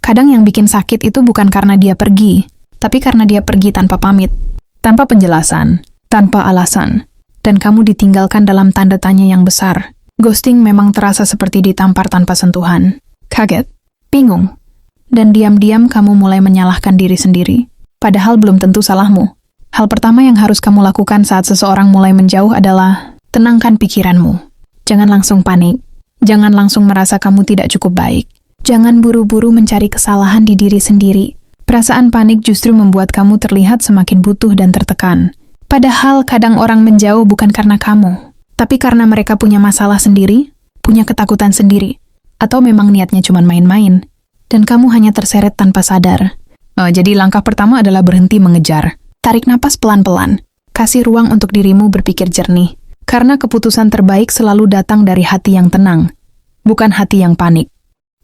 Kadang yang bikin sakit itu bukan karena dia pergi, tapi karena dia pergi tanpa pamit, tanpa penjelasan, tanpa alasan, dan kamu ditinggalkan dalam tanda tanya yang besar. Ghosting memang terasa seperti ditampar tanpa sentuhan. Kaget, bingung, dan diam-diam kamu mulai menyalahkan diri sendiri. Padahal belum tentu salahmu. Hal pertama yang harus kamu lakukan saat seseorang mulai menjauh adalah tenangkan pikiranmu. Jangan langsung panik. Jangan langsung merasa kamu tidak cukup baik. Jangan buru-buru mencari kesalahan di diri sendiri. Perasaan panik justru membuat kamu terlihat semakin butuh dan tertekan. Padahal kadang orang menjauh bukan karena kamu, tapi karena mereka punya masalah sendiri, punya ketakutan sendiri, atau memang niatnya cuma main-main, dan kamu hanya terseret tanpa sadar. Jadi langkah pertama adalah berhenti mengejar. Tarik napas pelan-pelan. Kasih ruang untuk dirimu berpikir jernih. Karena keputusan terbaik selalu datang dari hati yang tenang, bukan hati yang panik.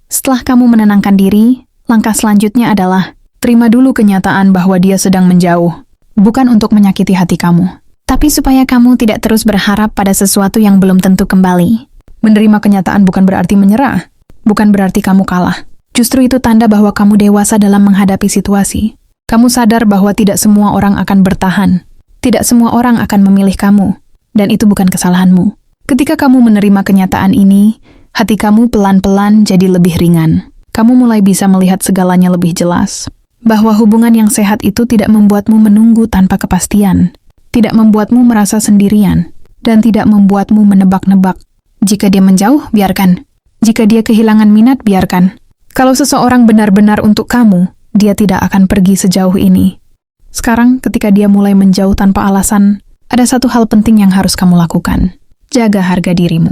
Setelah kamu menenangkan diri, langkah selanjutnya adalah terima dulu kenyataan bahwa dia sedang menjauh. Bukan untuk menyakiti hati kamu, tapi supaya kamu tidak terus berharap pada sesuatu yang belum tentu kembali. Menerima kenyataan bukan berarti menyerah, bukan berarti kamu kalah. Justru itu tanda bahwa kamu dewasa dalam menghadapi situasi. Kamu sadar bahwa tidak semua orang akan bertahan. Tidak semua orang akan memilih kamu. Dan itu bukan kesalahanmu. Ketika kamu menerima kenyataan ini, hati kamu pelan-pelan jadi lebih ringan. Kamu mulai bisa melihat segalanya lebih jelas. Bahwa hubungan yang sehat itu tidak membuatmu menunggu tanpa kepastian. Tidak membuatmu merasa sendirian. Dan tidak membuatmu menebak-nebak. Jika dia menjauh, biarkan. Jika dia kehilangan minat, biarkan. Kalau seseorang benar-benar untuk kamu, dia tidak akan pergi sejauh ini. Sekarang, ketika dia mulai menjauh tanpa alasan, ada satu hal penting yang harus kamu lakukan. Jaga harga dirimu.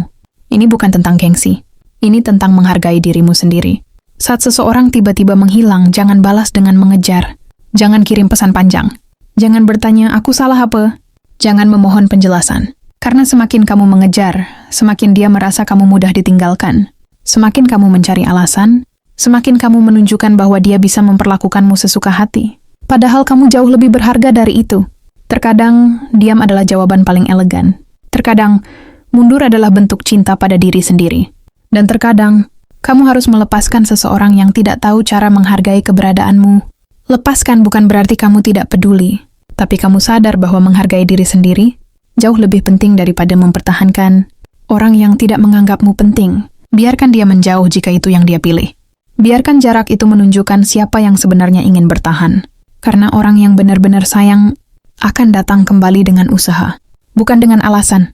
Ini bukan tentang gengsi. Ini tentang menghargai dirimu sendiri. Saat seseorang tiba-tiba menghilang, jangan balas dengan mengejar. Jangan kirim pesan panjang. Jangan bertanya, aku salah apa? Jangan memohon penjelasan. Karena semakin kamu mengejar, semakin dia merasa kamu mudah ditinggalkan. Semakin kamu mencari alasan, semakin kamu menunjukkan bahwa dia bisa memperlakukanmu sesuka hati. Padahal kamu jauh lebih berharga dari itu. Terkadang, diam adalah jawaban paling elegan. Terkadang, mundur adalah bentuk cinta pada diri sendiri. Dan terkadang, kamu harus melepaskan seseorang yang tidak tahu cara menghargai keberadaanmu. Lepaskan bukan berarti kamu tidak peduli, tapi kamu sadar bahwa menghargai diri sendiri jauh lebih penting daripada mempertahankan orang yang tidak menganggapmu penting. Biarkan dia menjauh jika itu yang dia pilih. Biarkan jarak itu menunjukkan siapa yang sebenarnya ingin bertahan. Karena orang yang benar-benar sayang akan datang kembali dengan usaha, bukan dengan alasan.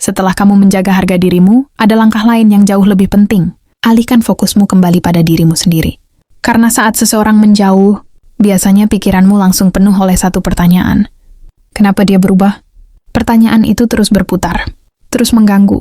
Setelah kamu menjaga harga dirimu, ada langkah lain yang jauh lebih penting. Alihkan fokusmu kembali pada dirimu sendiri. Karena saat seseorang menjauh, biasanya pikiranmu langsung penuh oleh satu pertanyaan. Kenapa dia berubah? Pertanyaan itu terus berputar, terus mengganggu,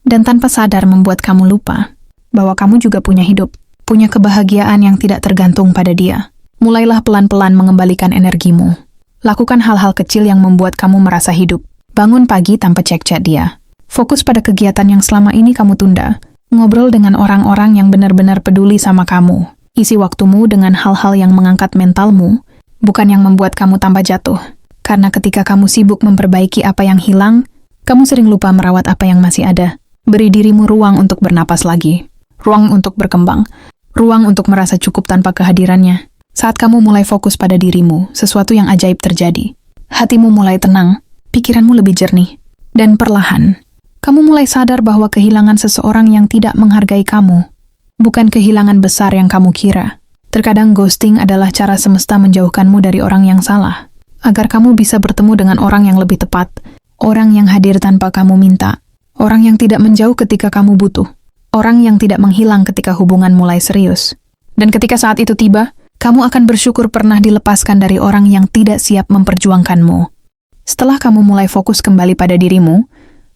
dan tanpa sadar membuat kamu lupa bahwa kamu juga punya hidup, punya kebahagiaan yang tidak tergantung pada dia. Mulailah pelan-pelan mengembalikan energimu. Lakukan hal-hal kecil yang membuat kamu merasa hidup. Bangun pagi tanpa cek-cek dia. Fokus pada kegiatan yang selama ini kamu tunda. Ngobrol dengan orang-orang yang benar-benar peduli sama kamu. Isi waktumu dengan hal-hal yang mengangkat mentalmu, bukan yang membuat kamu tambah jatuh. Karena ketika kamu sibuk memperbaiki apa yang hilang, kamu sering lupa merawat apa yang masih ada. Beri dirimu ruang untuk bernapas lagi. Ruang untuk berkembang. Ruang untuk merasa cukup tanpa kehadirannya. Saat kamu mulai fokus pada dirimu, sesuatu yang ajaib terjadi. Hatimu mulai tenang, pikiranmu lebih jernih. Dan perlahan, kamu mulai sadar bahwa kehilangan seseorang yang tidak menghargai kamu bukan kehilangan besar yang kamu kira. Terkadang ghosting adalah cara semesta menjauhkanmu dari orang yang salah, agar kamu bisa bertemu dengan orang yang lebih tepat, orang yang hadir tanpa kamu minta, orang yang tidak menjauh ketika kamu butuh, orang yang tidak menghilang ketika hubungan mulai serius. Dan ketika saat itu tiba, kamu akan bersyukur pernah dilepaskan dari orang yang tidak siap memperjuangkanmu. Setelah kamu mulai fokus kembali pada dirimu,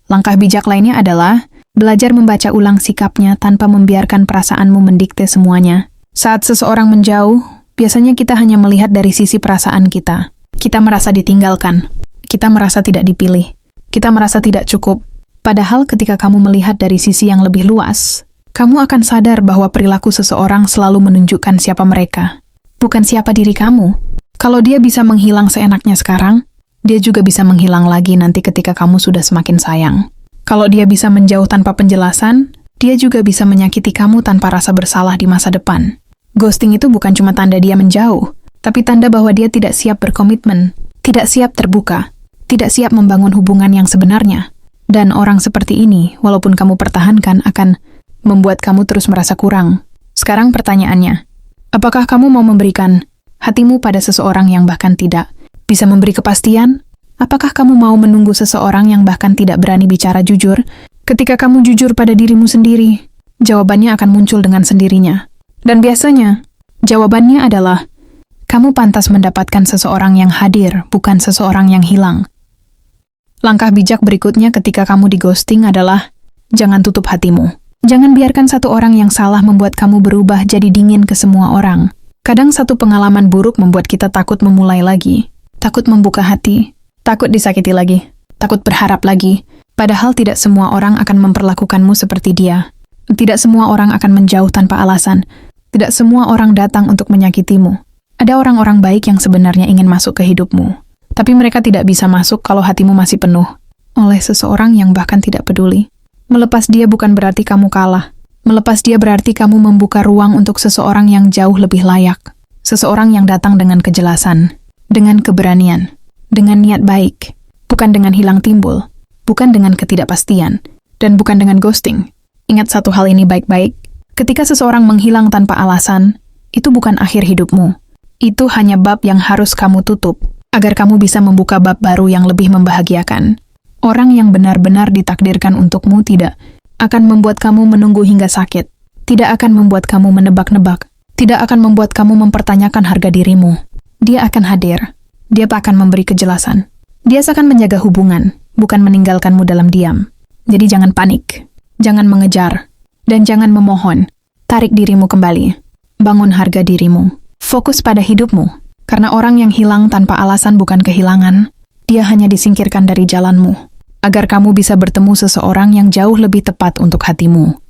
langkah bijak lainnya adalah belajar membaca ulang sikapnya tanpa membiarkan perasaanmu mendikte semuanya. Saat seseorang menjauh, biasanya kita hanya melihat dari sisi perasaan kita. Kita merasa ditinggalkan. Kita merasa tidak dipilih. Kita merasa tidak cukup. Padahal ketika kamu melihat dari sisi yang lebih luas, kamu akan sadar bahwa perilaku seseorang selalu menunjukkan siapa mereka, bukan siapa diri kamu. Kalau dia bisa menghilang seenaknya sekarang, dia juga bisa menghilang lagi nanti ketika kamu sudah semakin sayang. Kalau dia bisa menjauh tanpa penjelasan, dia juga bisa menyakiti kamu tanpa rasa bersalah di masa depan. Ghosting itu bukan cuma tanda dia menjauh, tapi tanda bahwa dia tidak siap berkomitmen, tidak siap terbuka, tidak siap membangun hubungan yang sebenarnya. Dan orang seperti ini, walaupun kamu pertahankan, akan membuat kamu terus merasa kurang. Sekarang pertanyaannya, apakah kamu mau memberikan hatimu pada seseorang yang bahkan tidak bisa memberi kepastian? Apakah kamu mau menunggu seseorang yang bahkan tidak berani bicara jujur? Ketika kamu jujur pada dirimu sendiri, jawabannya akan muncul dengan sendirinya. Dan biasanya, jawabannya adalah, kamu pantas mendapatkan seseorang yang hadir, bukan seseorang yang hilang. Langkah bijak berikutnya ketika kamu di-ghosting adalah, jangan tutup hatimu. Jangan biarkan satu orang yang salah membuat kamu berubah jadi dingin ke semua orang. Kadang satu pengalaman buruk membuat kita takut memulai lagi, takut membuka hati, takut disakiti lagi, takut berharap lagi. Padahal tidak semua orang akan memperlakukanmu seperti dia. Tidak semua orang akan menjauh tanpa alasan. Tidak semua orang datang untuk menyakitimu. Ada orang-orang baik yang sebenarnya ingin masuk ke hidupmu. Tapi mereka tidak bisa masuk kalau hatimu masih penuh oleh seseorang yang bahkan tidak peduli. Melepas dia bukan berarti kamu kalah. Melepas dia berarti kamu membuka ruang untuk seseorang yang jauh lebih layak. Seseorang yang datang dengan kejelasan, dengan keberanian, dengan niat baik, bukan dengan hilang timbul, bukan dengan ketidakpastian, dan bukan dengan ghosting. Ingat satu hal ini baik-baik. Ketika seseorang menghilang tanpa alasan, itu bukan akhir hidupmu. Itu hanya bab yang harus kamu tutup, agar kamu bisa membuka bab baru yang lebih membahagiakan. Orang yang benar-benar ditakdirkan untukmu tidak akan membuat kamu menunggu hingga sakit, tidak akan membuat kamu menebak-nebak, tidak akan membuat kamu mempertanyakan harga dirimu. Dia akan hadir, dia akan memberi kejelasan. Dia akan menjaga hubungan, bukan meninggalkanmu dalam diam. Jadi jangan panik, jangan mengejar, dan jangan memohon. Tarik dirimu kembali, bangun harga dirimu, fokus pada hidupmu. Karena orang yang hilang tanpa alasan bukan kehilangan, dia hanya disingkirkan dari jalanmu, agar kamu bisa bertemu seseorang yang jauh lebih tepat untuk hatimu.